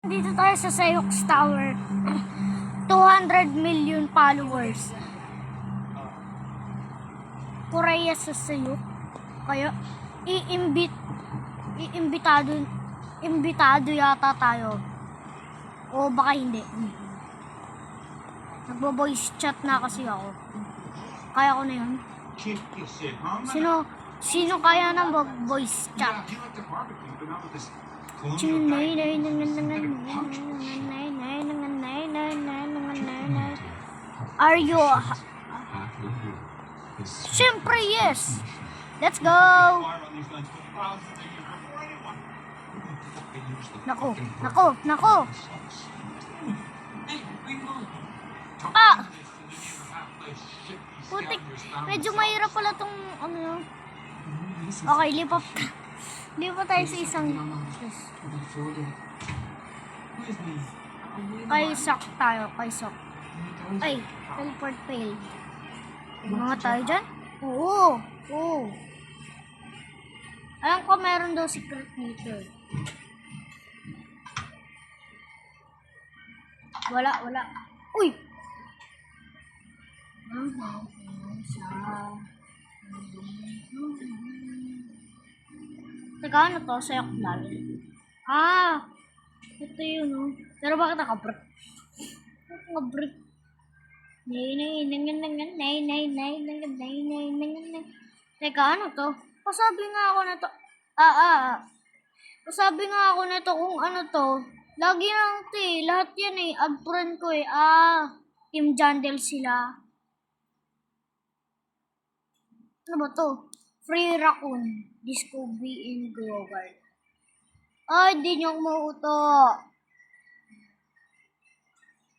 Dito tayo sa Sayox Tower. 200 million followers. Korea sa Sayok. Kaya iimbitado yata tayo. O baka hindi. Nagbo-voice chat na kasi ako. Kaya ko na yun. Sino kaya na mag-voice chat? Are you? Siyempre yes. Let's go. Nako. Ah! Putik, medyo mahirap pala tong ano. Okay, lipat tayo sa isang kay Sok tayo, kay Sok. Ay, teleport fail. Mga tayo dyan? Oo. Alam ko meron daw secret dito. Wala. Uy! Teka, ano to? Sayok dal. Ito yun, no? Pero bakit naka-brick? Naka-brick. Teka, ano to? Pasabi nga ako na to. Pasabi nga ako na to kung ano to. Lagi lang to eh. Lahat yan eh. Ad-friend ko eh. Team Jandel sila. Ano ba to? Free Raccoon. Disco B in Global. Ay, di nyo mauto.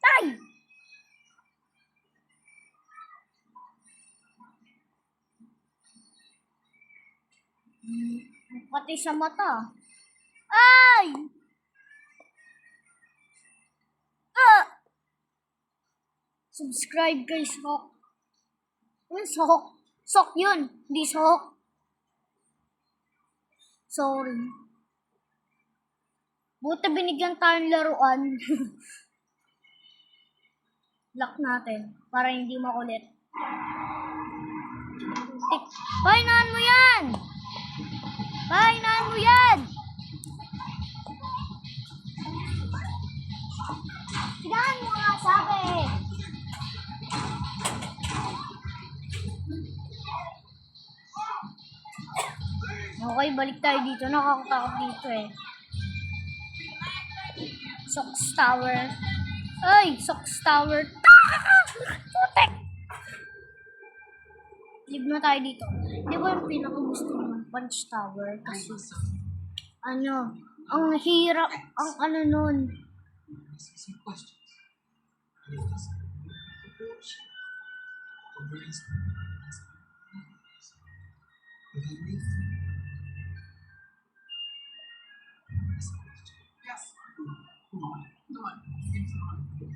Ay! Pati sa mata. Ay! Subscribe kay Sok. Ano Sok? Sok yun. Hindi Sok. Sorry. Buti binigyan tayong laruan. Lock natin. Para hindi makulit. Bahinaan mo yan! Tignan mo nga sabi. Okay, balik tayo dito. Nakakatakot dito eh. Sox Tower. Ay, Sox Tower. Putek! Leave na tayo dito. Di ba yung pinakagusto ng Punch Tower? Kasi, ang hirap, ang ano nun. Yes. Come on.